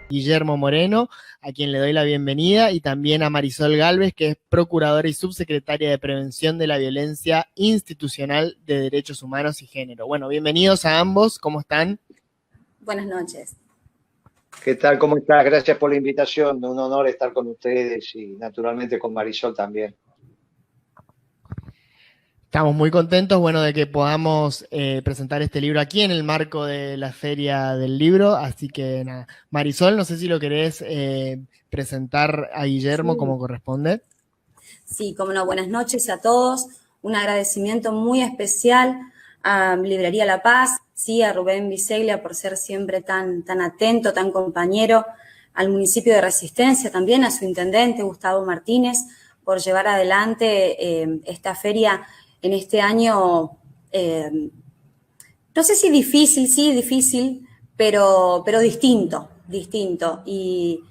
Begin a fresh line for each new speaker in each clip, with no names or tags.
Guillermo Moreno, a quien le doy la bienvenida, y también a Marisol Gálvez, que es procuradora y subsecretaria de Prevención de la Violencia Institucional de Derechos Humanos y Género. Bueno, bienvenidos a ambos, ¿cómo están?
Buenas noches.
¿Qué tal? ¿Cómo estás? Gracias por la invitación. Un honor estar con ustedes y naturalmente con Marisol también.
Estamos muy contentos, bueno, de que podamos presentar este libro aquí en el marco de la Feria del Libro, así que nada. Marisol, no sé si lo querés presentar a Guillermo como corresponde.
Sí, cómo no, buenas noches a todos. Un agradecimiento muy especial a Librería La Paz, sí, a Rubén Biseglia por ser siempre tan atento, tan compañero, al municipio de Resistencia también, a su intendente Gustavo Martínez, por llevar adelante esta feria en este año, no sé si difícil, sí, difícil, pero distinto. Y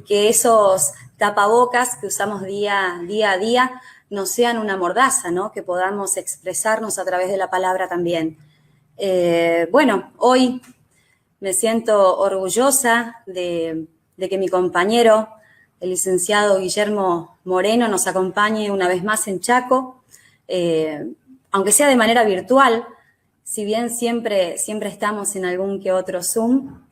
que esos tapabocas que usamos día a día no sean una mordaza, ¿no? Que podamos expresarnos a través de la palabra también. Bueno, hoy me siento orgullosa de que mi compañero, el licenciado Guillermo Moreno, nos acompañe una vez más en Chaco, aunque sea de manera virtual, si bien siempre estamos en algún que otro Zoom.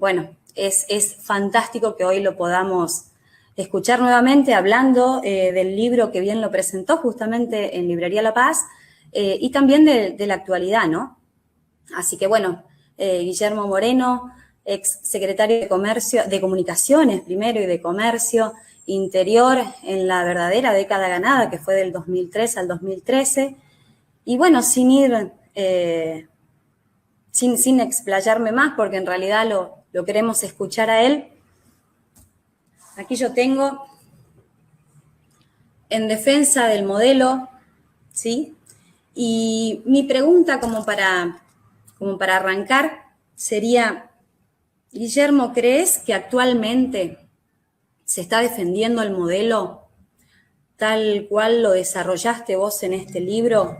Bueno, es fantástico que hoy lo podamos escuchar nuevamente hablando del libro que bien lo presentó justamente en Librería La Paz, y también de la actualidad, ¿no? Así que bueno, Guillermo Moreno, ex secretario de Comercio, de Comunicaciones primero y de Comercio Interior en la verdadera década ganada, que fue del 2003 al 2013. Y bueno, sin ir, sin explayarme más, porque en realidad lo queremos escuchar a él. Aquí yo tengo En defensa del modelo, ¿sí? Y mi pregunta como para arrancar sería, Guillermo, ¿crees que actualmente se está defendiendo el modelo tal cual lo desarrollaste vos en este libro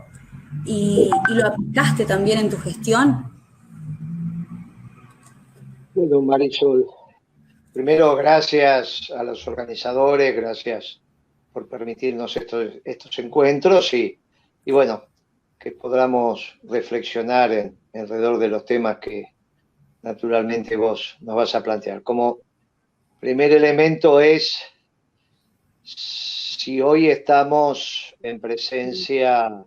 y lo aplicaste también en tu gestión?
Bueno, Marisol, primero gracias a los organizadores, gracias por permitirnos estos encuentros y bueno, que podamos reflexionar alrededor de los temas que naturalmente vos nos vas a plantear. Como primer elemento es si hoy estamos en presencia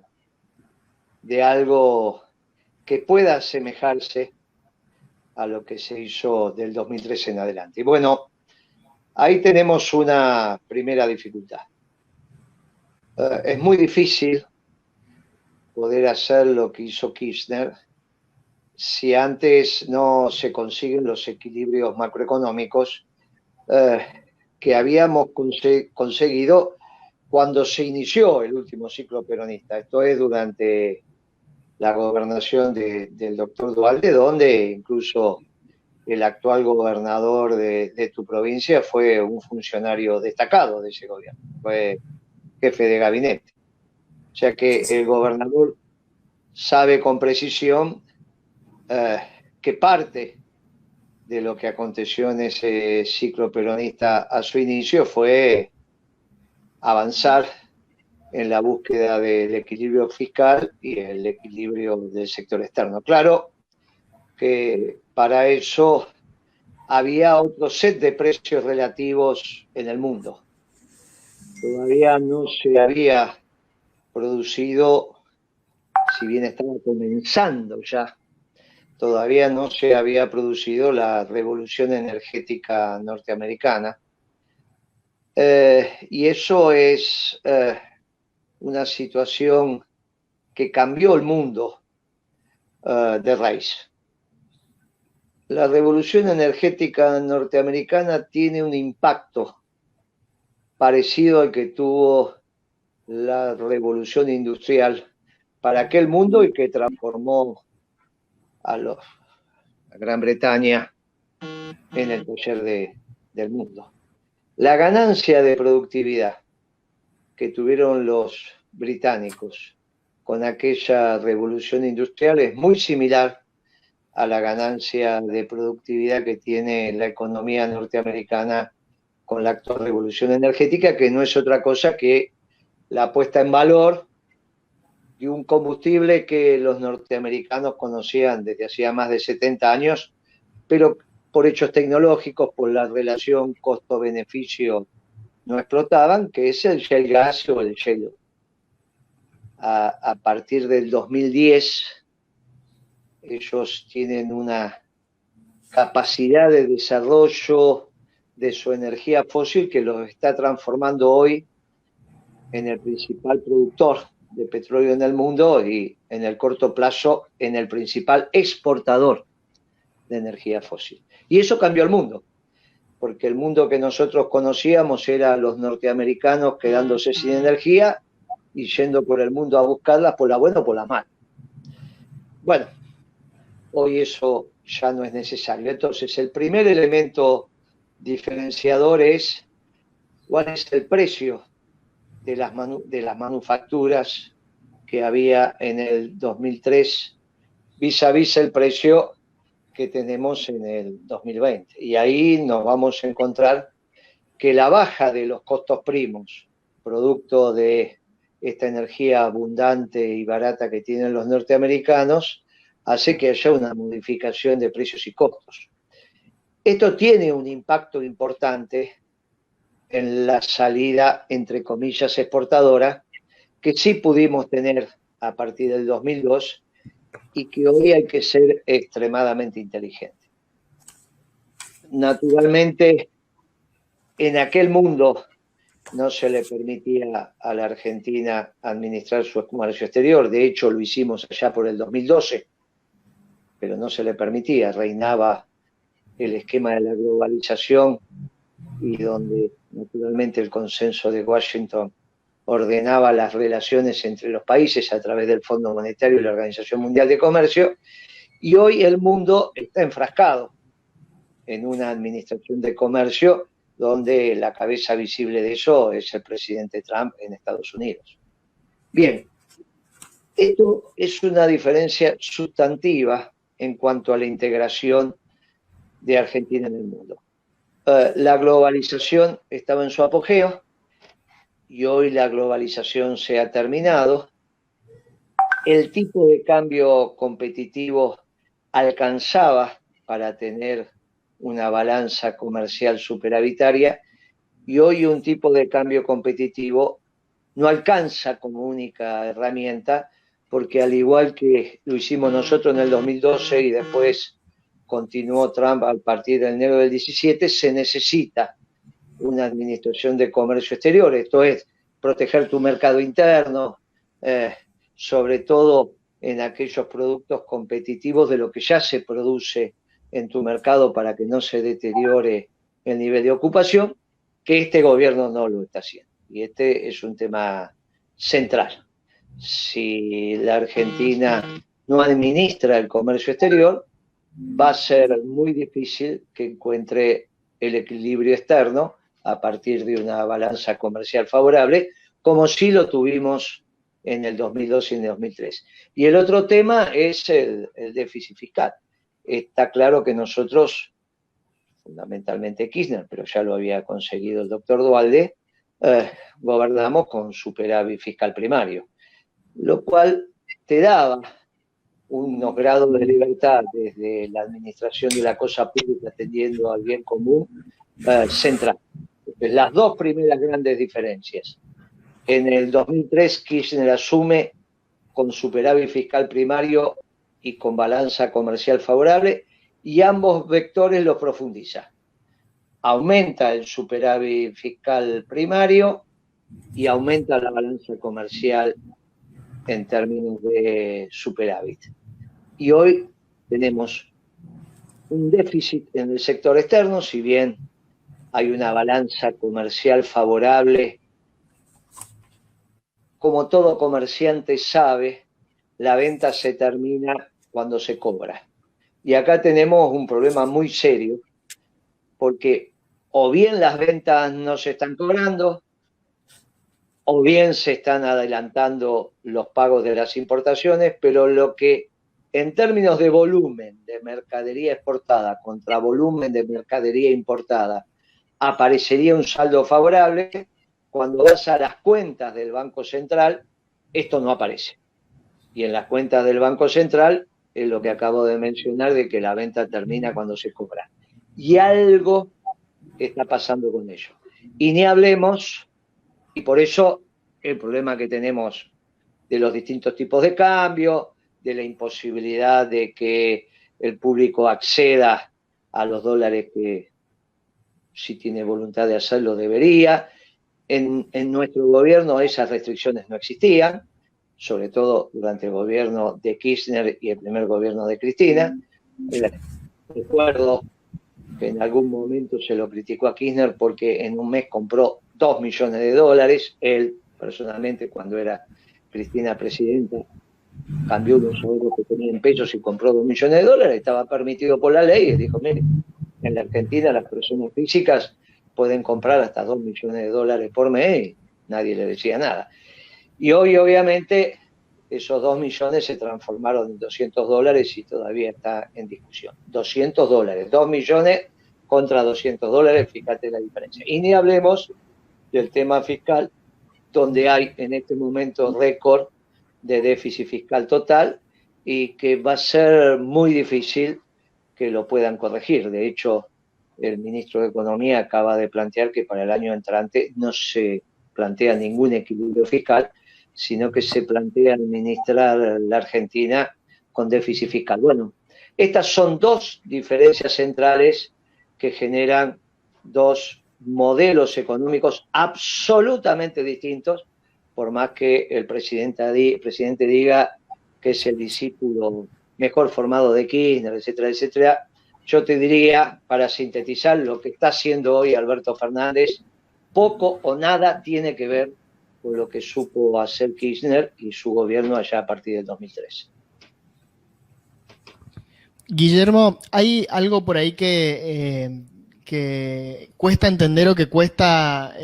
de algo que pueda asemejarse a lo que se hizo del 2013 en adelante. Y bueno, ahí tenemos una primera dificultad. Es muy difícil poder hacer lo que hizo Kirchner si antes no se consiguen los equilibrios macroeconómicos que habíamos conseguido cuando se inició el último ciclo peronista. Esto es durante la gobernación del doctor Duhalde, donde incluso el actual gobernador de tu provincia fue un funcionario destacado de ese gobierno, fue jefe de gabinete. O sea que el gobernador sabe con precisión que parte de lo que aconteció en ese ciclo peronista a su inicio fue avanzar en la búsqueda del equilibrio fiscal y el equilibrio del sector externo. Claro que para eso había otro set de precios relativos en el mundo. Todavía no se había producido, si bien estaba comenzando ya, todavía no se había producido la revolución energética norteamericana. Y eso es una situación que cambió el mundo de raíz. La revolución energética norteamericana tiene un impacto parecido al que tuvo la revolución industrial para aquel mundo y que transformó a Gran Bretaña en el poder del mundo. La ganancia de productividad que tuvieron los británicos con aquella revolución industrial es muy similar a la ganancia de productividad que tiene la economía norteamericana con la actual revolución energética, que no es otra cosa que la puesta en valor de un combustible que los norteamericanos conocían desde hacía más de 70 años, pero por hechos tecnológicos, por la relación costo-beneficio, no explotaban, que es el shale gas o el shale oil. A partir del 2010, ellos tienen una capacidad de desarrollo de su energía fósil que los está transformando hoy en el principal productor de petróleo en el mundo y en el corto plazo en el principal exportador de energía fósil. Y eso cambió el mundo, porque el mundo que nosotros conocíamos era los norteamericanos quedándose sin energía y yendo por el mundo a buscarla por la buena o por la mala. Bueno, hoy eso ya no es necesario. Entonces, el primer elemento diferenciador es cuál es el precio de las manufacturas que había en el 2003 vis a vis el precio que tenemos en el 2020. Y ahí nos vamos a encontrar que la baja de los costos primos, producto de esta energía abundante y barata que tienen los norteamericanos, hace que haya una modificación de precios y costos. Esto tiene un impacto importante en la salida, entre comillas, exportadora, que sí pudimos tener a partir del 2002 y que hoy hay que ser extremadamente inteligente. Naturalmente, en aquel mundo no se le permitía a la Argentina administrar su comercio exterior. De hecho, lo hicimos allá por el 2012, pero no se le permitía. Reinaba el esquema de la globalización y donde naturalmente el consenso de Washington ordenaba las relaciones entre los países a través del Fondo Monetario y la Organización Mundial de Comercio, y hoy el mundo está enfrascado en una administración de comercio donde la cabeza visible de eso es el presidente Trump en Estados Unidos. Bien, esto es una diferencia sustantiva en cuanto a la integración de Argentina en el mundo. La globalización estaba en su apogeo y hoy la globalización se ha terminado. El tipo de cambio competitivo alcanzaba para tener una balanza comercial superavitaria y hoy un tipo de cambio competitivo no alcanza como única herramienta porque al igual que lo hicimos nosotros en el 2012 y después continuó Trump a partir de enero del 17, se necesita una administración de comercio exterior, esto es, proteger tu mercado interno, sobre todo en aquellos productos competitivos de lo que ya se produce en tu mercado para que no se deteriore el nivel de ocupación, que este gobierno no lo está haciendo. Y este es un tema central. Si la Argentina no administra el comercio exterior, va a ser muy difícil que encuentre el equilibrio externo a partir de una balanza comercial favorable, como sí lo tuvimos en el 2002 y en el 2003. Y el otro tema es el déficit fiscal. Está claro que nosotros, fundamentalmente Kirchner, pero ya lo había conseguido el doctor Duhalde, gobernamos con superávit fiscal primario, lo cual te daba unos grados de libertad desde la administración de la cosa pública atendiendo al bien común central. Las dos primeras grandes diferencias. En el 2003 Kirchner asume con superávit fiscal primario y con balanza comercial favorable y ambos vectores los profundiza. Aumenta el superávit fiscal primario y aumenta la balanza comercial en términos de superávit. Y hoy tenemos un déficit en el sector externo, si bien hay una balanza comercial favorable. Como todo comerciante sabe, la venta se termina cuando se cobra. Y acá tenemos un problema muy serio, porque o bien las ventas no se están cobrando, o bien se están adelantando los pagos de las importaciones, pero lo que en términos de volumen de mercadería exportada contra volumen de mercadería importada, aparecería un saldo favorable. Cuando vas a las cuentas del Banco Central, esto no aparece. Y en las cuentas del Banco Central es lo que acabo de mencionar, de que la venta termina cuando se cobra. Y algo está pasando con ello. Y ni hablemos, y por eso el problema que tenemos de los distintos tipos de cambio, de la imposibilidad de que el público acceda a los dólares que, si tiene voluntad de hacerlo, debería. En nuestro gobierno esas restricciones no existían, sobre todo durante el gobierno de Kirchner y el primer gobierno de Cristina. Recuerdo que en algún momento se lo criticó a Kirchner porque en un mes compró 2 millones de dólares. Él, personalmente, cuando era Cristina presidenta, cambió los ahorros que tenía en pesos y compró 2 millones de dólares. Estaba permitido por la ley y dijo, mire, en la Argentina las personas físicas pueden comprar hasta 2 millones de dólares por mes y nadie le decía nada. Y hoy, obviamente, esos 2 millones se transformaron en 200 dólares y todavía está en discusión. 200 dólares, 2 millones contra 200 dólares, fíjate la diferencia. Y ni hablemos del tema fiscal, donde hay en este momento récord de déficit fiscal total y que va a ser muy difícil que lo puedan corregir. De hecho, el ministro de Economía acaba de plantear que para el año entrante no se plantea ningún equilibrio fiscal, sino que se plantea administrar la Argentina con déficit fiscal. Bueno, estas son dos diferencias centrales que generan dos modelos económicos absolutamente distintos, por más que el presidente diga que es el discípulo mejor formado de Kirchner, etcétera, etcétera. Yo te diría, para sintetizar, lo que está haciendo hoy Alberto Fernández poco o nada tiene que ver con lo que supo hacer Kirchner y su gobierno allá a partir del 2013.
Guillermo, hay algo por ahí que cuesta entender o que cuesta,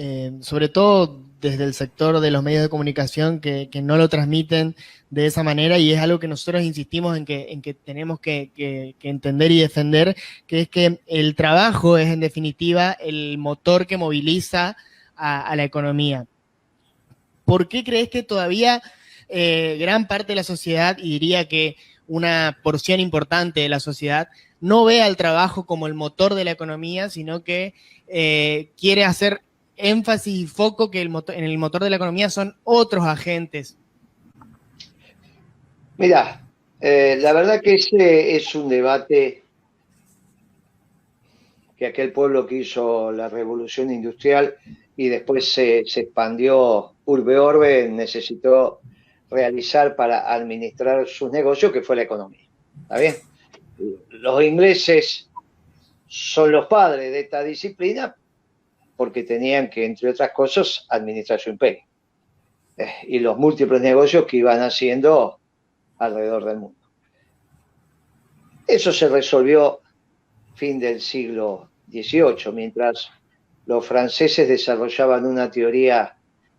sobre todo desde el sector de los medios de comunicación, que no lo transmiten de esa manera, y es algo que nosotros insistimos en que tenemos que entender y defender, que es que el trabajo es en definitiva el motor que moviliza a la economía. ¿Por qué crees que todavía gran parte de la sociedad, y diría que una porción importante de la sociedad, no ve al trabajo como el motor de la economía, sino que quiere hacer énfasis y foco que en el motor de la economía son otros agentes?
Mira, la verdad que ese es un debate que aquel pueblo que hizo la revolución industrial y después se expandió urbe orbe, necesitó realizar para administrar sus negocios, que fue la economía. ¿Está bien? Los ingleses son los padres de esta disciplina porque tenían que, entre otras cosas, administrar su imperio. Y los múltiples negocios que iban haciendo alrededor del mundo. Eso se resolvió fin del siglo XVIII, mientras los franceses desarrollaban una teoría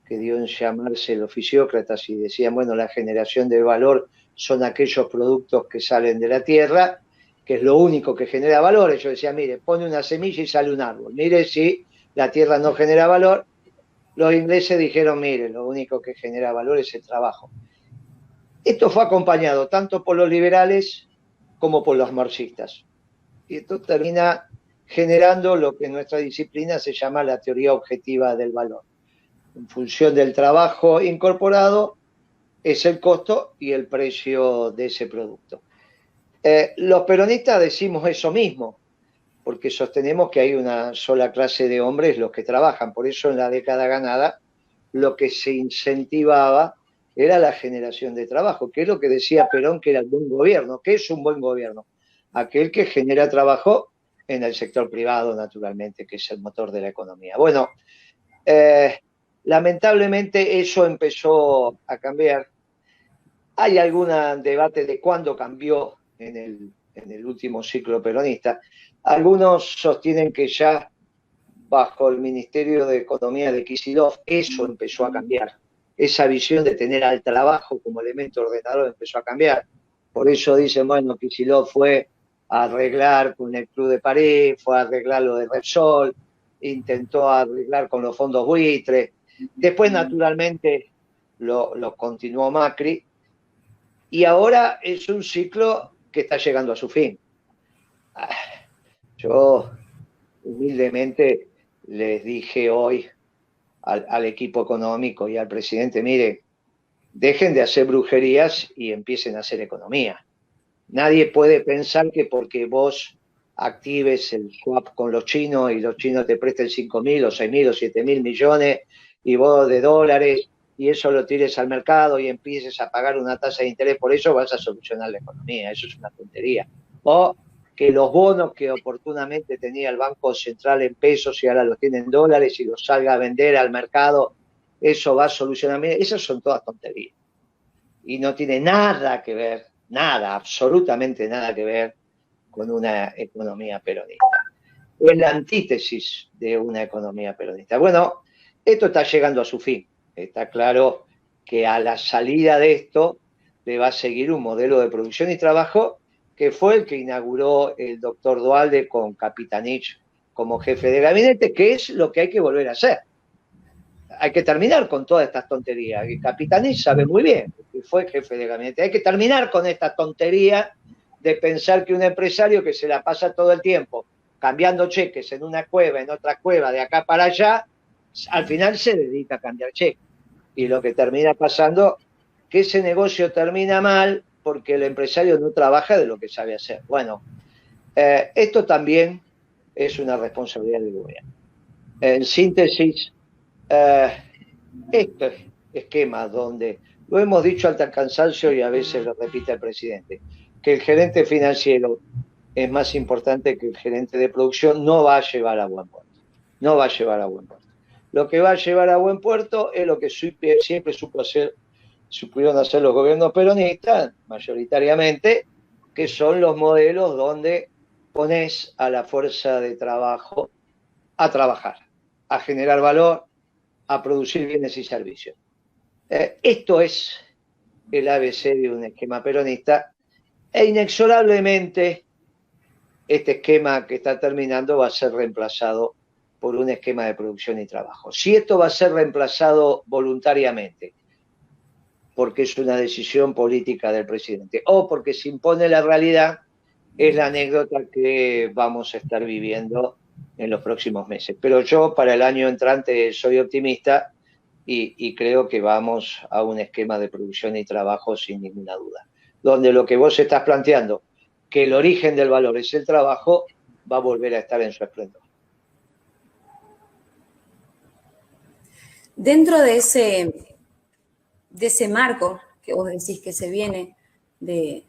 que dio en llamarse los fisiócratas y decían, bueno, la generación de valor son aquellos productos que salen de la tierra, que es lo único que genera valor. Ellos decían, mire, pone una semilla y sale un árbol. Mire, si la tierra no genera valor. Los ingleses dijeron, mire, lo único que genera valor es el trabajo. Esto fue acompañado tanto por los liberales como por los marxistas. Y esto termina generando lo que en nuestra disciplina se llama la teoría objetiva del valor. En función del trabajo incorporado es el costo y el precio de ese producto. Los peronistas decimos eso mismo, porque sostenemos que hay una sola clase de hombres, los que trabajan. Por eso en la década ganada lo que se incentivaba era la generación de trabajo, que es lo que decía Perón que era el buen gobierno. ¿Qué es un buen gobierno? Aquel que genera trabajo en el sector privado, naturalmente, que es el motor de la economía. Bueno, lamentablemente eso empezó a cambiar. Hay algún debate de cuándo cambió en el último ciclo peronista. Algunos sostienen que ya bajo el Ministerio de Economía de Kicillof eso empezó a cambiar. Esa visión de tener al trabajo como elemento ordenador empezó a cambiar, Por eso dicen, bueno, Kicillof fue a arreglar con el Club de París, fue a arreglar lo de Repsol, intentó arreglar con los fondos buitres. Después, naturalmente, lo continuó Macri. Y ahora es un ciclo que está llegando a su fin. Yo, humildemente, les dije hoy al equipo económico y al presidente, mire, dejen de hacer brujerías y empiecen a hacer economía. Nadie puede pensar que porque vos actives el swap con los chinos y los chinos te presten 5.000 o 6.000 o 7.000 millones y vos de dólares y eso lo tires al mercado y empieces a pagar una tasa de interés, por eso vas a solucionar la economía. Eso es una tontería. O que los bonos que oportunamente tenía el Banco Central en pesos y ahora los tiene en dólares y los salga a vender al mercado, eso va a solucionar. Esas son todas tonterías. Y no tiene nada que ver, nada, absolutamente nada que ver con una economía peronista. Es la antítesis de una economía peronista. Bueno, esto está llegando a su fin. Está claro que a la salida de esto le va a seguir un modelo de producción y trabajo que fue el que inauguró el doctor Duhalde con Capitanich como jefe de gabinete, que es lo que hay que volver a hacer. Hay que terminar con todas estas tonterías. Y Capitanich sabe muy bien que fue jefe de gabinete. Hay que terminar con esta tontería de pensar que un empresario que se la pasa todo el tiempo cambiando cheques en una cueva, en otra cueva, de acá para allá, al final se dedica a cambiar cheques. Y lo que termina pasando, que ese negocio termina mal porque el empresario no trabaja de lo que sabe hacer. Bueno, esto también es una responsabilidad del gobierno. En síntesis, este esquema donde lo hemos dicho hasta el cansancio y a veces lo repite el presidente, que el gerente financiero es más importante que el gerente de producción, no va a llevar a buen puerto. No va a llevar a buen puerto. Lo que va a llevar a buen puerto es lo que siempre supieron hacer los gobiernos peronistas, mayoritariamente, que son los modelos donde pones a la fuerza de trabajo a trabajar, a generar valor, a producir bienes y servicios. Esto es el ABC de un esquema peronista e inexorablemente este esquema que está terminando va a ser reemplazado por un esquema de producción y trabajo. Si esto va a ser reemplazado voluntariamente, porque es una decisión política del presidente, o porque se impone la realidad, es la anécdota que vamos a estar viviendo en los próximos meses. Pero yo para el año entrante soy optimista y creo que vamos a un esquema de producción y trabajo sin ninguna duda, donde lo que vos estás planteando, que el origen del valor es el trabajo, va a volver a estar en su esplendor.
Dentro de ese marco que vos decís que se viene de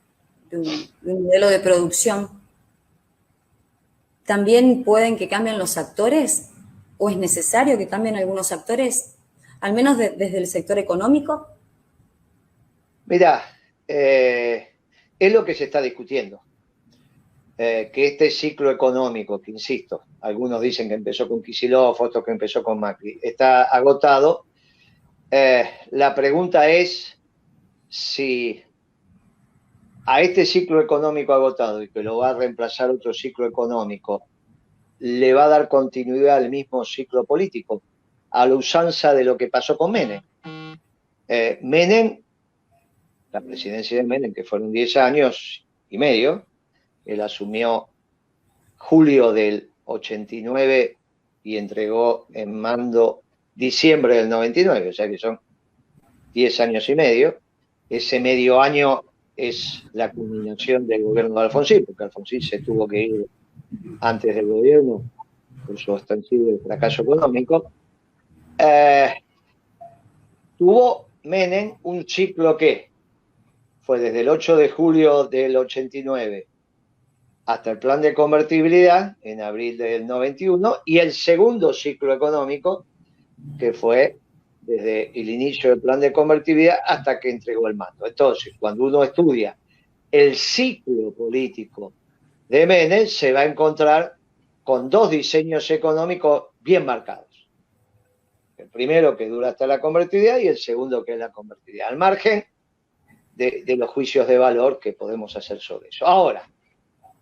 un modelo de producción, ¿también pueden que cambien los actores? ¿O es necesario que cambien algunos actores, al menos desde el sector económico?
Mirá, es lo que se está discutiendo. Que este ciclo económico, que insisto, algunos dicen que empezó con Kicillof, otros que empezó con Macri, está agotado. La pregunta es si a este ciclo económico agotado y que lo va a reemplazar otro ciclo económico, le va a dar continuidad al mismo ciclo político, a la usanza de lo que pasó con Menem. Menem, la presidencia de Menem, que fueron 10 años y medio, él asumió julio del 89 y entregó en mando diciembre del 99, o sea que son 10 años y medio. Ese medio año es la culminación del gobierno de Alfonsín, porque Alfonsín se tuvo que ir antes del gobierno por su ostensible fracaso económico. Tuvo Menem un ciclo que fue desde el 8 de julio del 89 hasta el plan de convertibilidad en abril del 91 y el segundo ciclo económico que fue desde el inicio del plan de convertibilidad hasta que entregó el mando. Entonces, cuando uno estudia el ciclo político de Menem, se va a encontrar con dos diseños económicos bien marcados. El primero que dura hasta la convertibilidad y el segundo que es la convertibilidad. Al margen de los juicios de valor que podemos hacer sobre eso. Ahora,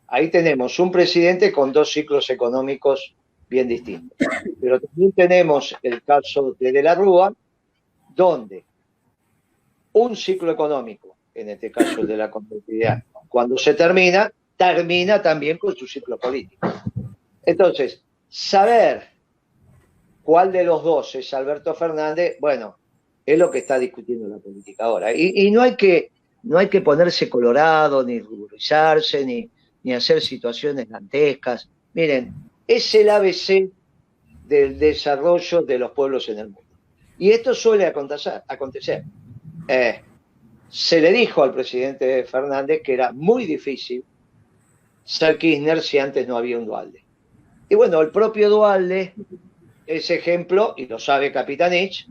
ahí tenemos un presidente con dos ciclos económicos bien distintos. Pero también tenemos el caso de la Rúa, donde un ciclo económico, en este caso el de la competitividad, cuando se termina también con su ciclo político. Entonces, saber cuál de los dos es Alberto Fernández, bueno, es lo que está discutiendo la política ahora. Y no hay que ponerse colorado, ni ruborizarse, ni hacer situaciones dantescas. Miren, es el ABC del desarrollo de los pueblos en el mundo. Y esto suele acontecer. Se le dijo al presidente Fernández que era muy difícil ser Kirchner si antes no había un Duhalde. Y bueno, el propio Duhalde es ejemplo, y lo sabe Capitanich,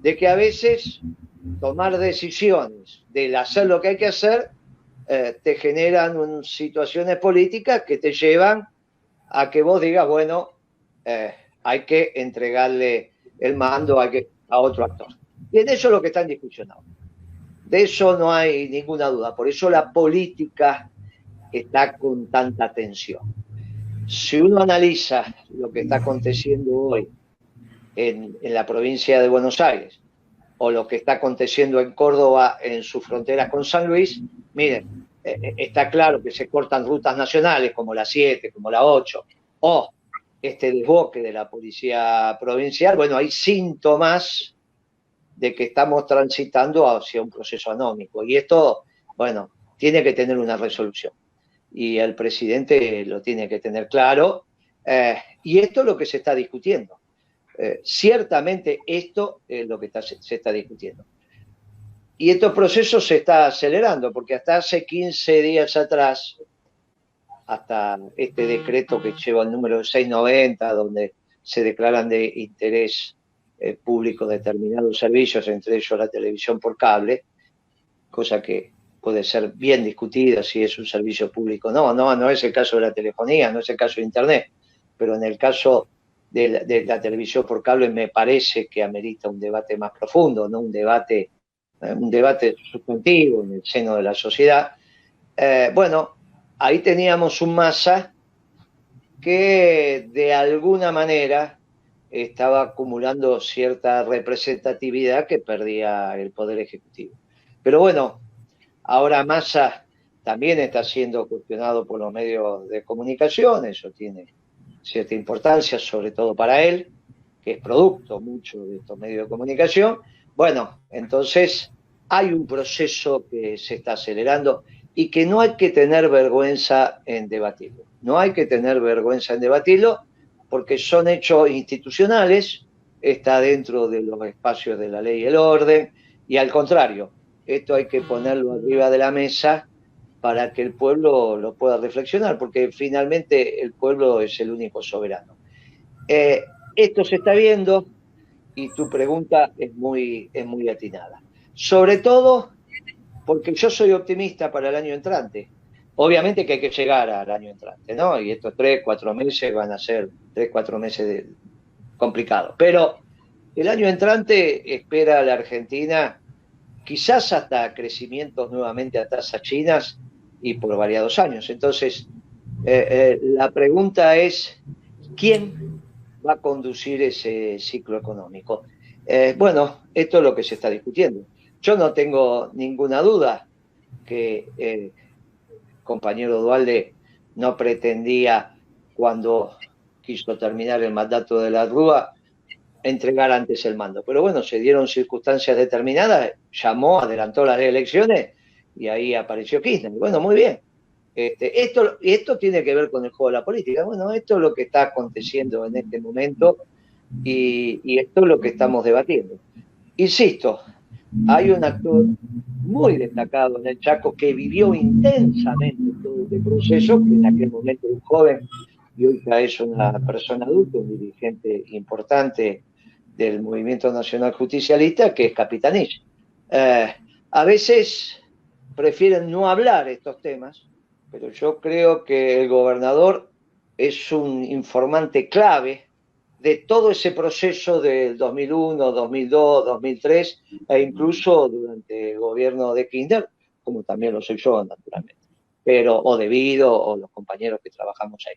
de que a veces tomar decisiones del hacer lo que hay que hacer te generan situaciones políticas que te llevan a que vos digas, bueno, hay que entregarle el mando a otro actor. Y en eso es lo que está en discusión ahora. De eso no hay ninguna duda. Por eso la política está con tanta tensión. Si uno analiza lo que está aconteciendo hoy en la provincia de Buenos Aires o lo que está aconteciendo en Córdoba en sus fronteras con San Luis, miren, está claro que se cortan rutas nacionales como la 7, como la 8, o este desboque de la policía provincial. Bueno, hay síntomas de que estamos transitando hacia un proceso anómico. Y esto, bueno, tiene que tener una resolución. Y el presidente lo tiene que tener claro. Y esto es lo que se está discutiendo. Ciertamente esto es lo que se está discutiendo. Y estos procesos se está acelerando, porque hasta hace 15 días atrás, hasta este decreto que lleva el número 690, donde se declaran de interés público determinados servicios, entre ellos la televisión por cable, cosa que puede ser bien discutida si es un servicio público. No es el caso de la telefonía, no es el caso de Internet, pero en el caso de la televisión por cable me parece que amerita un debate más profundo, no un debate sustantivo en el seno de la sociedad. Bueno, ahí teníamos un Massa que de alguna manera estaba acumulando cierta representatividad que perdía el Poder Ejecutivo. Pero bueno, ahora Massa también está siendo cuestionado por los medios de comunicación, eso tiene cierta importancia, sobre todo para él, que es producto mucho de estos medios de comunicación. Bueno, entonces hay un proceso que se está acelerando y que no hay que tener vergüenza en debatirlo. No hay que tener vergüenza en debatirlo porque son hechos institucionales, está dentro de los espacios de la ley y el orden, y al contrario, esto hay que ponerlo arriba de la mesa para que el pueblo lo pueda reflexionar, porque finalmente el pueblo es el único soberano. Esto se está viendo y tu pregunta es muy atinada. Sobre todo porque yo soy optimista para el año entrante. Obviamente que hay que llegar al año entrante, ¿no? Y estos 3-4 meses van a ser 3-4 meses complicados. Pero el año entrante espera a la Argentina quizás hasta crecimientos nuevamente a tasas chinas y por variados años. Entonces, la pregunta es, ¿quién va a conducir ese ciclo económico? Bueno, esto es lo que se está discutiendo. Yo no tengo ninguna duda que compañero Duhalde no pretendía, cuando quiso terminar el mandato de la Rúa, entregar antes el mando. Pero bueno, se dieron circunstancias determinadas, llamó, adelantó las elecciones y ahí apareció Kirchner. Bueno, muy bien. Esto tiene que ver con el juego de la política. Bueno, esto es lo que está aconteciendo en este momento y esto es lo que estamos debatiendo. Insisto, hay un actor muy destacado en el Chaco que vivió intensamente todo este proceso, que en aquel momento era un joven y hoy ya es una persona adulta, un dirigente importante del Movimiento Nacional Justicialista, que es Capitanich. A veces prefieren no hablar estos temas, pero yo creo que el gobernador es un informante clave de todo ese proceso del 2001, 2002, 2003 e incluso durante el gobierno de Kirchner, como también lo soy yo, naturalmente, pero, o debido, o los compañeros que trabajamos ahí.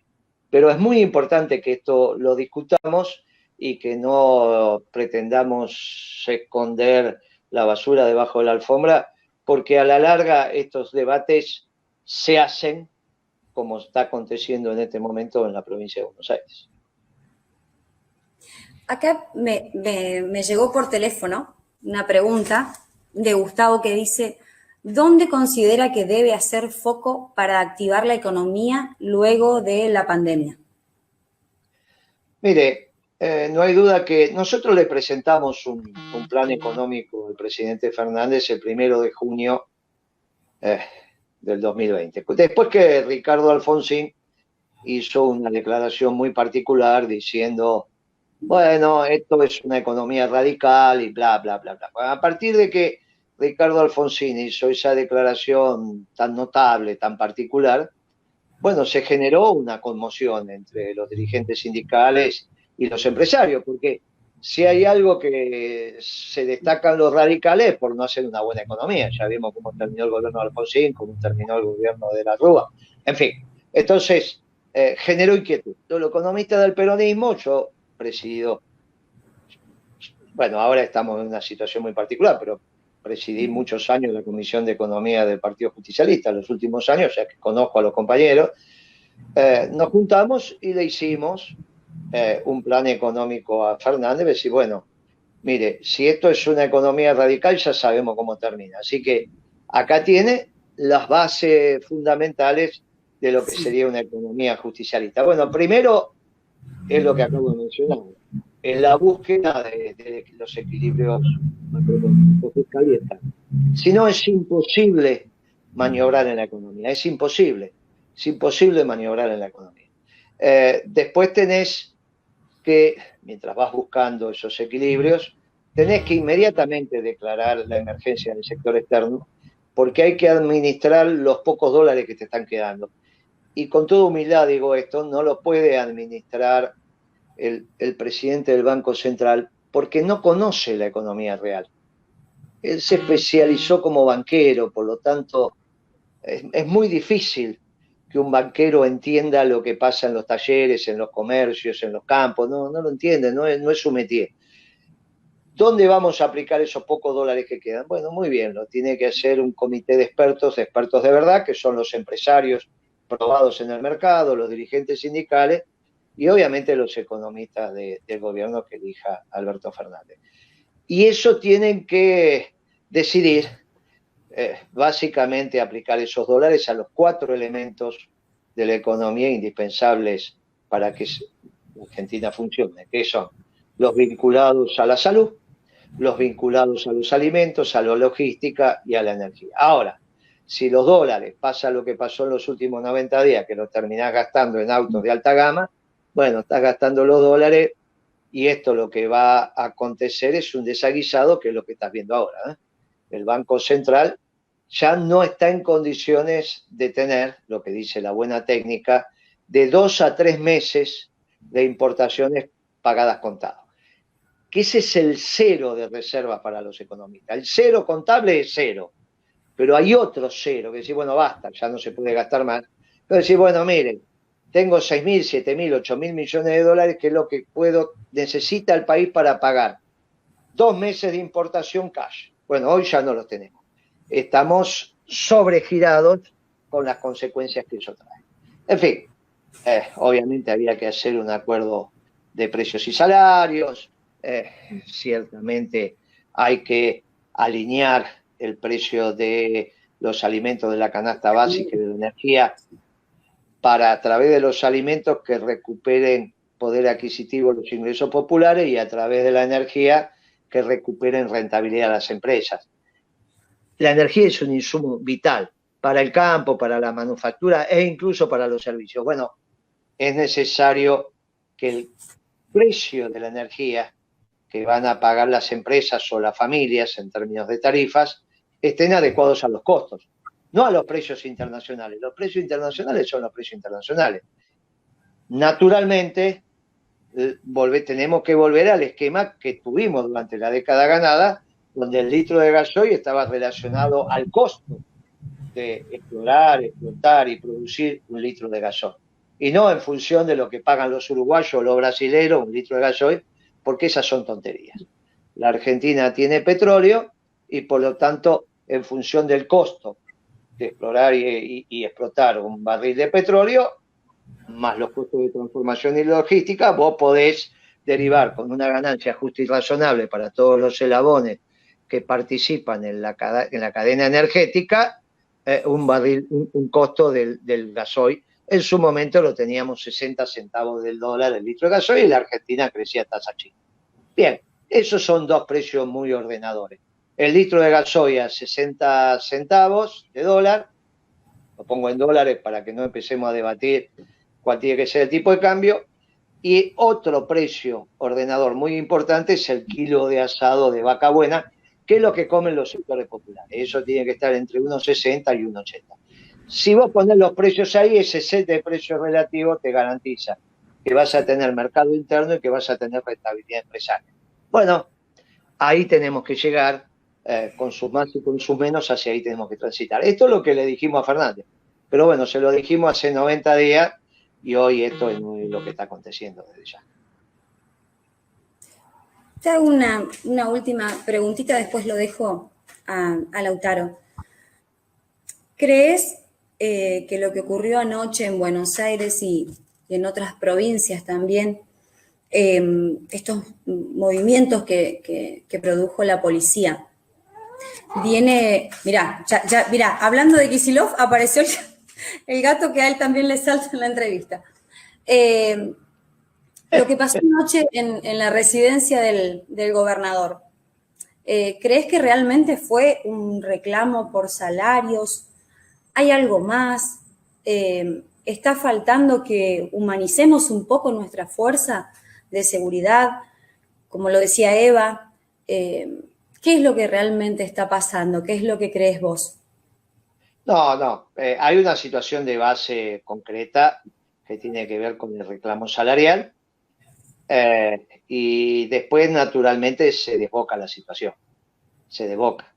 Pero es muy importante que esto lo discutamos y que no pretendamos esconder la basura debajo de la alfombra, porque a la larga estos debates se hacen como está aconteciendo en este momento en la provincia de Buenos Aires.
Acá me llegó por teléfono una pregunta de Gustavo que dice, ¿dónde considera que debe hacer foco para activar la economía luego de la pandemia?
Mire, no hay duda que nosotros le presentamos un plan económico al presidente Fernández el 1 de junio del 2020. Después que Ricardo Alfonsín hizo una declaración muy particular diciendo, bueno, esto es una economía radical y bla, bla, bla, bla. A partir de que Ricardo Alfonsín hizo esa declaración tan notable, tan particular, bueno, se generó una conmoción entre los dirigentes sindicales y los empresarios, porque si hay algo que se destacan los radicales por no hacer una buena economía. Ya vimos cómo terminó el gobierno de Alfonsín, cómo terminó el gobierno de la Rúa. En fin, entonces generó inquietud. Los economistas del peronismo, yo presido, bueno, ahora estamos en una situación muy particular, pero presidí muchos años la Comisión de Economía del Partido Justicialista, en los últimos años, ya que conozco a los compañeros, nos juntamos y le hicimos un plan económico a Fernández, decir, bueno, mire, si esto es una economía radical, ya sabemos cómo termina. Así que acá tiene las bases fundamentales de lo que sería una economía justicialista. Bueno, primero es lo que acabo de mencionar, es la búsqueda de los equilibrios macroeconómicos, fiscal y externo. Si no, es imposible maniobrar en la economía, es imposible maniobrar en la economía. Después tenés que, mientras vas buscando esos equilibrios, tenés que inmediatamente declarar la emergencia del sector externo, porque hay que administrar los pocos dólares que te están quedando. Y con toda humildad digo esto, no lo puede administrar el presidente del Banco Central porque no conoce la economía real. Él se especializó como banquero, por lo tanto, es muy difícil que un banquero entienda lo que pasa en los talleres, en los comercios, en los campos. No lo entiende, no es su métier. ¿Dónde vamos a aplicar esos pocos dólares que quedan? Bueno, muy bien, lo tiene que hacer un comité de expertos de verdad, que son los empresarios probados en el mercado, los dirigentes sindicales y obviamente los economistas del gobierno que elija Alberto Fernández. Y eso tienen que decidir, básicamente aplicar esos dólares a los 4 elementos de la economía indispensables para que Argentina funcione, que son los vinculados a la salud, los vinculados a los alimentos, a la logística y a la energía. Ahora, si los dólares pasa lo que pasó en los últimos 90 días, que los terminás gastando en autos de alta gama, bueno, estás gastando los dólares y esto lo que va a acontecer es un desaguisado, que es lo que estás viendo ahora, ¿eh? El Banco Central ya no está en condiciones de tener, lo que dice la buena técnica, de 2 a 3 meses de importaciones pagadas contadas. Que ese es el cero de reservas para los economistas. El cero contable es cero, pero hay otro cero que dice, bueno, basta, ya no se puede gastar más. Entonces dice, bueno, miren, tengo 6.000, 7.000, 8.000 millones de dólares, que es lo que necesita el país para pagar 2 meses de importación cash. Bueno, hoy ya no los tenemos. Estamos sobregirados con las consecuencias que eso trae. En fin, obviamente había que hacer un acuerdo de precios y salarios, ciertamente hay que alinear el precio de los alimentos de la canasta básica y de la energía para, a través de los alimentos, que recuperen poder adquisitivo los ingresos populares, y a través de la energía que recuperen rentabilidad a las empresas. La energía es un insumo vital para el campo, para la manufactura e incluso para los servicios. Bueno, es necesario que el precio de la energía que van a pagar las empresas o las familias en términos de tarifas estén adecuados a los costos, no a los precios internacionales. Los precios internacionales son los precios internacionales. Naturalmente, tenemos que volver al esquema que tuvimos durante la década ganada, donde el litro de gasoil estaba relacionado al costo de explorar, explotar y producir 1 litro de gasoil. Y no en función de lo que pagan los uruguayos o los brasileños, 1 litro de gasoil, porque esas son tonterías. La Argentina tiene petróleo y por lo tanto, en función del costo de explorar y explotar un barril de petróleo, más los costos de transformación y logística, vos podés derivar con una ganancia justa y razonable para todos los eslabones que participan en la cadena energética, un costo del gasoil. En su momento lo teníamos 60 centavos del dólar el litro de gasoil y la Argentina crecía a tasa chica. Bien, esos son dos precios muy ordenadores. El litro de gasoil a 60 centavos de dólar, lo pongo en dólares para que no empecemos a debatir cuál tiene que ser el tipo de cambio, y otro precio ordenador muy importante es el kilo de asado de vaca buena, que es lo que comen los sectores populares. Eso tiene que estar entre 1,60 y 1,80. Si vos pones los precios ahí, ese set de precios relativos te garantiza que vas a tener mercado interno y que vas a tener rentabilidad empresaria. Bueno, ahí tenemos que llegar, con sus más y con sus menos, hacia ahí tenemos que transitar. Esto es lo que le dijimos a Fernández, pero bueno, se lo dijimos hace 90 días y hoy esto es lo que está aconteciendo desde ya.
Te hago una última preguntita, después lo dejo a Lautaro. ¿Crees que lo que ocurrió anoche en Buenos Aires y en otras provincias también, estos movimientos que produjo la policía, viene, mirá, hablando de Kicillof, apareció el gato que a él también le salta en la entrevista. Lo que pasó anoche en la residencia del gobernador, ¿crees que realmente fue un reclamo por salarios? ¿Hay algo más? ¿Está faltando que humanicemos un poco nuestra fuerza de seguridad? Como lo decía Eva, ¿qué es lo que realmente está pasando? ¿Qué es lo que crees vos?
No, hay una situación de base concreta que tiene que ver con el reclamo salarial, y después naturalmente se desboca la situación, se desboca.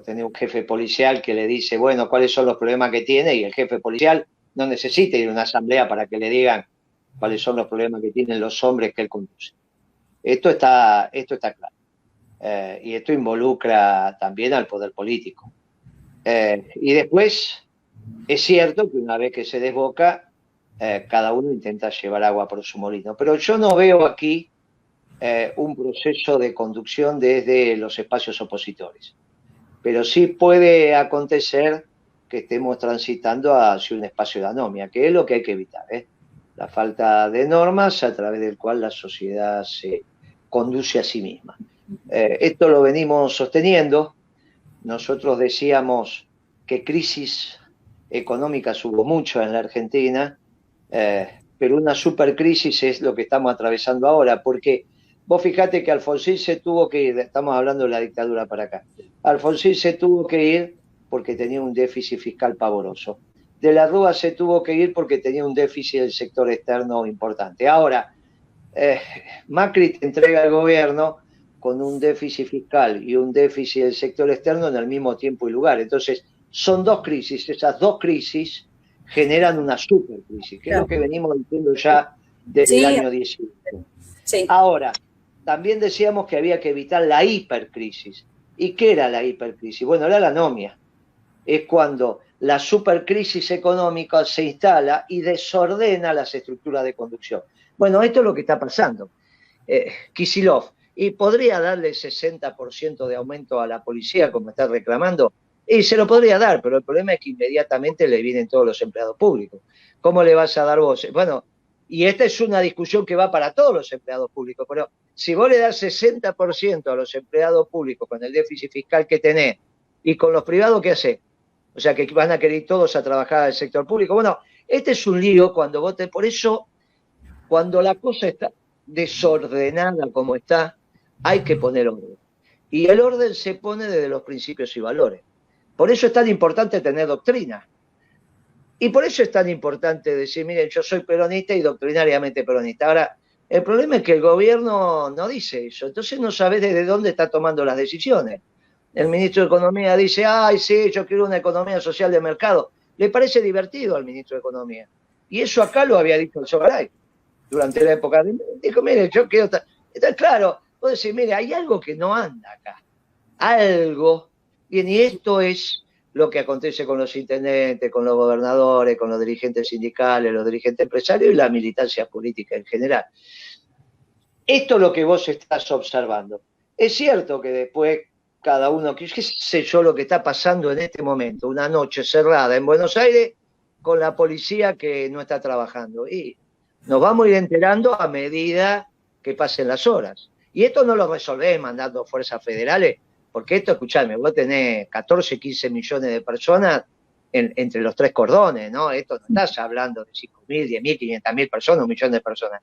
Tener un jefe policial que le dice, bueno, cuáles son los problemas que tiene, y el jefe policial no necesita ir a una asamblea para que le digan cuáles son los problemas que tienen los hombres que él conduce. Esto está claro. Y esto involucra también al poder político. Y después, es cierto que una vez que se desboca, cada uno intenta llevar agua por su molino. Pero yo no veo aquí un proceso de conducción desde los espacios opositores. Pero sí puede acontecer que estemos transitando hacia un espacio de anomia, que es lo que hay que evitar, la falta de normas a través del cual la sociedad se conduce a sí misma. Esto lo venimos sosteniendo. Nosotros decíamos que crisis económicas hubo mucho en la Argentina, pero una supercrisis es lo que estamos atravesando ahora, porque vos fijate que Alfonsín se tuvo que ir, estamos hablando de la dictadura para acá, Alfonsín se tuvo que ir porque tenía un déficit fiscal pavoroso. De la Rúa se tuvo que ir porque tenía un déficit del sector externo importante. Ahora, Macri te entrega el gobierno con un déficit fiscal y un déficit del sector externo en el mismo tiempo y lugar. Entonces, son dos crisis. Esas dos crisis generan una supercrisis, que es lo que venimos diciendo ya desde el año 18.
Sí.
Ahora, también decíamos que había que evitar la hipercrisis. ¿Y qué era la hipercrisis? Bueno, era la anomia. Es cuando la supercrisis económica se instala y desordena las estructuras de conducción. Bueno, esto es lo que está pasando. Kicillof, ¿y podría darle 60% de aumento a la policía como está reclamando? Y se lo podría dar, pero el problema es que inmediatamente le vienen todos los empleados públicos. ¿Cómo le vas a dar vos? Bueno, y esta es una discusión que va para todos los empleados públicos, pero si vos le das 60% a los empleados públicos con el déficit fiscal que tenés y con los privados, ¿qué hacés? O sea, que van a querer todos a trabajar al sector público. Bueno, este es un lío cuando vos te... Por eso, cuando la cosa está desordenada como está, hay que poner orden. Y el orden se pone desde los principios y valores. Por eso es tan importante tener doctrina. Y por eso es tan importante decir, miren, yo soy peronista y doctrinariamente peronista. Ahora, el problema es que el gobierno no dice eso. Entonces no sabés desde dónde está tomando las decisiones. El ministro de Economía dice, ay, sí, yo quiero una economía social de mercado. Le parece divertido al ministro de Economía. Y eso acá lo había dicho el Sogaray durante la época. Dijo, mire, yo quiero... Está claro, vos decís, mire, hay algo que no anda acá. Algo. Bien, y esto es lo que acontece con los intendentes, con los gobernadores, con los dirigentes sindicales, los dirigentes empresarios y la militancia política en general. Esto es lo que vos estás observando. Es cierto que después cada uno, qué sé yo lo que está pasando en este momento, una noche cerrada en Buenos Aires con la policía que no está trabajando. Y nos vamos a ir enterando a medida que pasen las horas. Y esto no lo resolvés mandando fuerzas federales, porque esto, escuchadme, vos tenés 14, 15 millones de personas entre los tres cordones, ¿no? Esto no estás hablando de 5.000, 10.000, 500.000 personas, 1 millón de personas.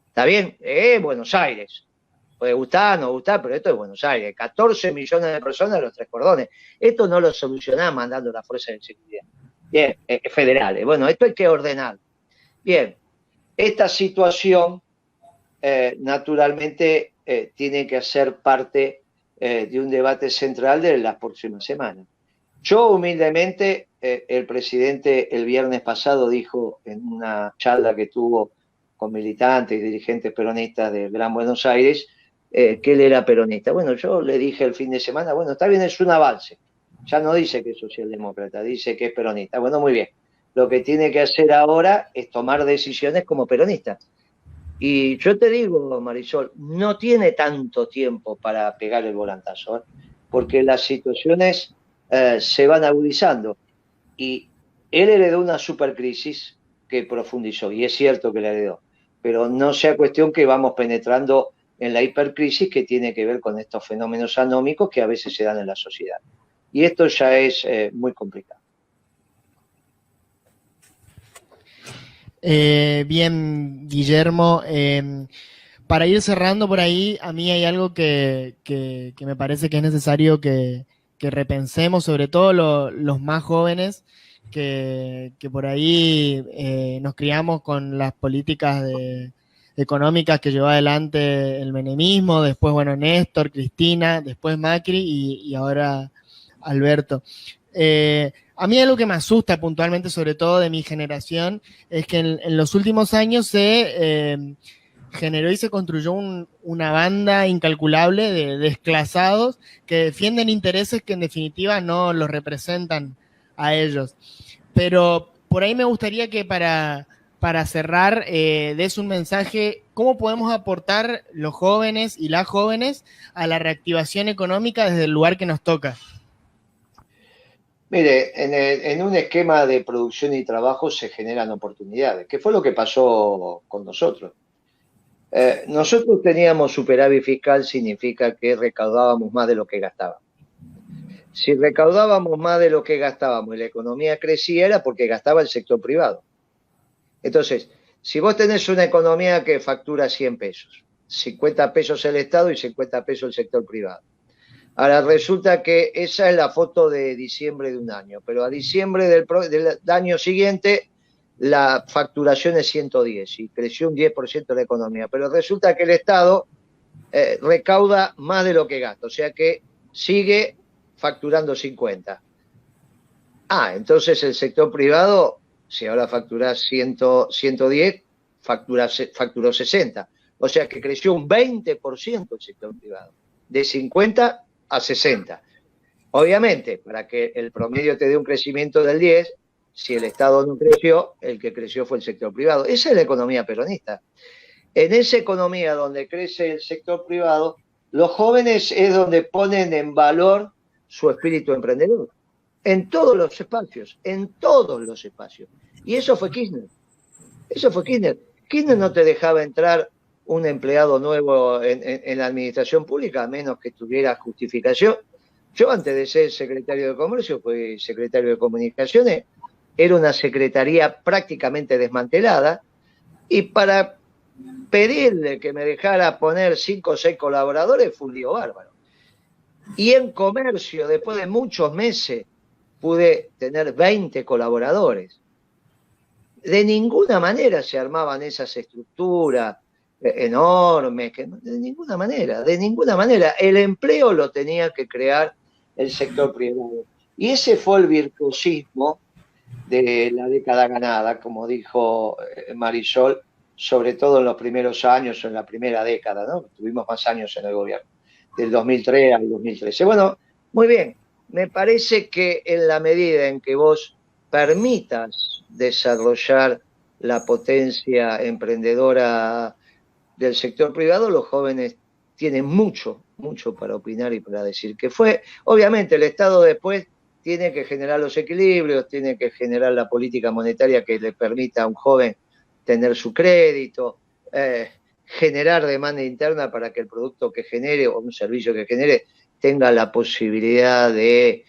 ¿Está bien? Buenos Aires. Puede gustar, no gustar, pero esto es Buenos Aires. 14 millones de personas en los tres cordones. Esto no lo solucionás mandando las fuerzas de seguridad. Bien, federales. Bueno, esto hay que ordenar. Bien, esta situación naturalmente tiene que ser parte de un debate central de las próximas semanas. Yo humildemente, el presidente el viernes pasado dijo en una charla que tuvo con militantes y dirigentes peronistas del Gran Buenos Aires, que él era peronista. Bueno, yo le dije el fin de semana, bueno, está bien, es un avance. Ya no dice que es socialdemócrata, dice que es peronista. Bueno, muy bien. Lo que tiene que hacer ahora es tomar decisiones como peronista. Y yo te digo, Marisol, no tiene tanto tiempo para pegar el volantazo, porque las situaciones se van agudizando. Y él heredó una supercrisis que profundizó, y es cierto que la heredó, pero no sea cuestión que vamos penetrando en la hipercrisis que tiene que ver con estos fenómenos anómicos que a veces se dan en la sociedad. Y esto ya es muy complicado.
Bien, Guillermo. Para ir cerrando por ahí, a mí hay algo que me parece que es necesario que repensemos, sobre todo los más jóvenes, que por ahí nos criamos con las políticas económicas que llevó adelante el menemismo, después, bueno, Néstor, Cristina, después Macri y ahora Alberto. A mí algo que me asusta puntualmente, sobre todo de mi generación, es que en los últimos años se generó y se construyó una banda incalculable de desclasados que defienden intereses que en definitiva no los representan a ellos. Pero por ahí me gustaría que para cerrar des un mensaje, ¿cómo podemos aportar los jóvenes y las jóvenes a la reactivación económica desde el lugar que nos toca?
Mire, en un esquema de producción y trabajo se generan oportunidades, que fue lo que pasó con nosotros. Nosotros teníamos superávit fiscal, significa que recaudábamos más de lo que gastábamos. Si recaudábamos más de lo que gastábamos y la economía crecía, era porque gastaba el sector privado. Entonces, si vos tenés una economía que factura 100 pesos, 50 pesos el Estado y 50 pesos el sector privado. Ahora resulta que esa es la foto de diciembre de un año, pero a diciembre del año siguiente la facturación es 110 y creció un 10% la economía, pero resulta que el Estado recauda más de lo que gasta, o sea que sigue facturando 50. Entonces el sector privado, si ahora factura 110, facturó 60, o sea que creció un 20% el sector privado, de 50 a 60. Obviamente, para que el promedio te dé un crecimiento del 10, si el Estado no creció, el que creció fue el sector privado. Esa es la economía peronista. En esa economía donde crece el sector privado, los jóvenes es donde ponen en valor su espíritu emprendedor. En todos los espacios, en todos los espacios. Y eso fue Kirchner. Eso fue Kirchner. Kirchner no te dejaba entrar un empleado nuevo en la administración pública, a menos que tuviera justificación. Yo antes de ser secretario de Comercio, fui secretario de Comunicaciones, era una secretaría prácticamente desmantelada, y para pedirle que me dejara poner 5 o 6 colaboradores fue un lío bárbaro. Y en Comercio, después de muchos meses, pude tener 20 colaboradores. De ninguna manera se armaban esas estructuras enormes, de ninguna manera. El empleo lo tenía que crear el sector privado. Y ese fue el virtuosismo de la década ganada, como dijo Marisol, sobre todo en los primeros años, en la primera década, ¿no? Tuvimos más años en el gobierno, del 2003 al 2013. Bueno, muy bien, me parece que en la medida en que vos permitas desarrollar la potencia emprendedora del sector privado, los jóvenes tienen mucho para opinar y para decir que fue. Obviamente el Estado después tiene que generar los equilibrios, tiene que generar la política monetaria que le permita a un joven tener su crédito, generar demanda interna para que el producto que genere o un servicio que genere tenga la posibilidad de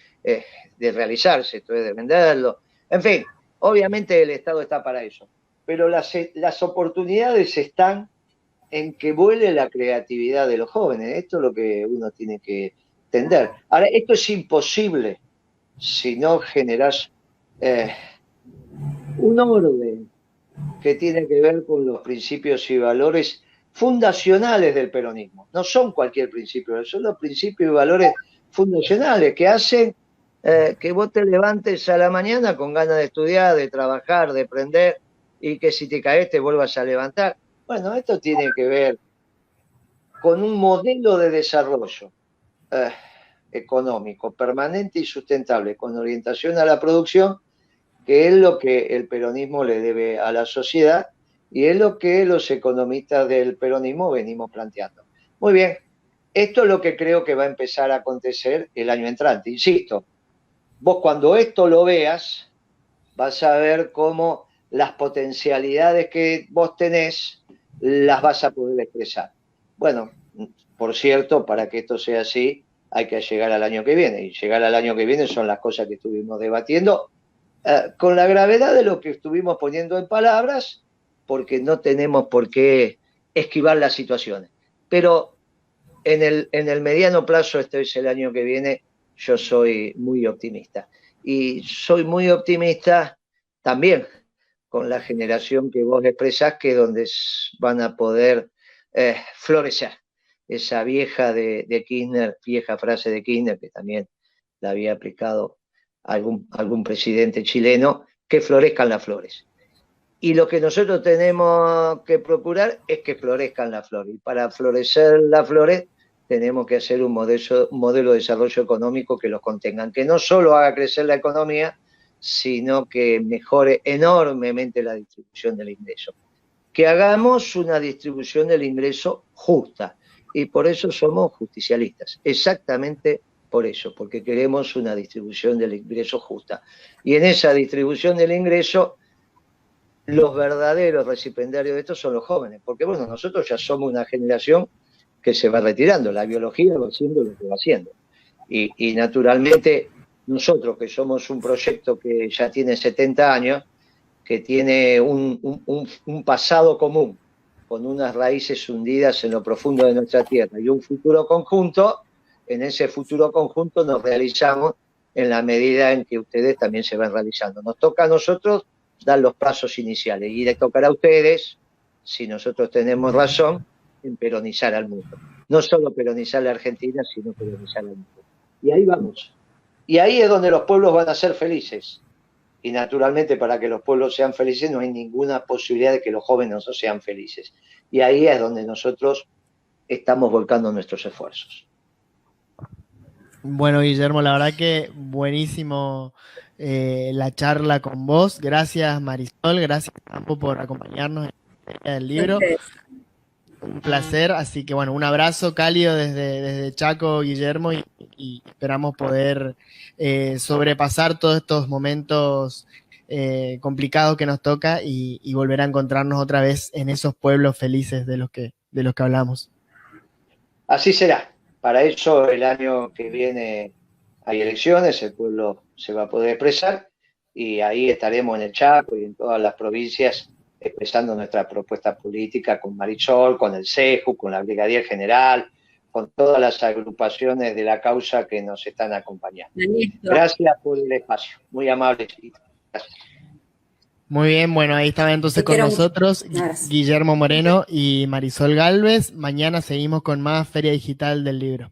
realizarse, entonces de venderlo. En fin, obviamente el Estado está para eso, pero las oportunidades están en que vuele la creatividad de los jóvenes. Esto es lo que uno tiene que entender. Ahora, esto es imposible si no generas un orden que tiene que ver con los principios y valores fundacionales del peronismo. No son cualquier principio, son los principios y valores fundacionales que hacen que vos te levantes a la mañana con ganas de estudiar, de trabajar, de aprender, y que si te caes te vuelvas a levantar. Bueno, esto tiene que ver con un modelo de desarrollo económico permanente y sustentable, con orientación a la producción, que es lo que el peronismo le debe a la sociedad y es lo que los economistas del peronismo venimos planteando. Muy bien, esto es lo que creo que va a empezar a acontecer el año entrante. Insisto, vos cuando esto lo veas, vas a ver cómo las potencialidades que vos tenés las vas a poder expresar. Bueno, por cierto, para que esto sea así, hay que llegar al año que viene, y llegar al año que viene son las cosas que estuvimos debatiendo, con la gravedad de lo que estuvimos poniendo en palabras, porque no tenemos por qué esquivar las situaciones. Pero en el mediano plazo, este es el año que viene, yo soy muy optimista. Y soy muy optimista también con la generación que vos expresás, que es donde van a poder florecer. Esa vieja de Kirchner, vieja frase de Kirchner, que también la había aplicado algún presidente chileno, que florezcan las flores. Y lo que nosotros tenemos que procurar es que florezcan las flores. Y para florecer las flores tenemos que hacer un modelo de desarrollo económico que los contengan, que no solo haga crecer la economía, sino que mejore enormemente la distribución del ingreso. Que hagamos una distribución del ingreso justa. Y por eso somos justicialistas, exactamente por eso, porque queremos una distribución del ingreso justa. Y en esa distribución del ingreso, los verdaderos recipiendarios de esto son los jóvenes, porque bueno, nosotros ya somos una generación que se va retirando, la biología va haciendo lo que va haciendo. Y naturalmente nosotros, que somos un proyecto que ya tiene 70 años, que tiene un pasado común, con unas raíces hundidas en lo profundo de nuestra tierra y un futuro conjunto, en ese futuro conjunto nos realizamos en la medida en que ustedes también se van realizando. Nos toca a nosotros dar los pasos iniciales y les tocará a ustedes, si nosotros tenemos razón, en peronizar al mundo. No solo peronizar la Argentina, sino peronizar al mundo. Y ahí vamos. Y ahí es donde los pueblos van a ser felices. Y naturalmente, para que los pueblos sean felices no hay ninguna posibilidad de que los jóvenes no sean felices. Y ahí es donde nosotros estamos volcando nuestros esfuerzos.
Bueno, Guillermo, la verdad que buenísimo la charla con vos. Gracias, Marisol, gracias, Campo, por acompañarnos en la feria del libro. Un placer, así que bueno, un abrazo cálido desde Chaco, Guillermo, y esperamos poder sobrepasar todos estos momentos complicados que nos toca y volver a encontrarnos otra vez en esos pueblos felices de los que hablamos.
Así será. Para eso el año que viene hay elecciones, el pueblo se va a poder expresar y ahí estaremos en el Chaco y en todas las provincias expresando nuestra propuesta política con Marisol, con el CEJU, con la Brigadier General, con todas las agrupaciones de la causa que nos están acompañando. Gracias por el espacio, muy amable. Gracias.
Muy bien, bueno, ahí estaba entonces con nosotros Guillermo Moreno y Marisol Gálvez. Mañana seguimos con más Feria Digital del Libro.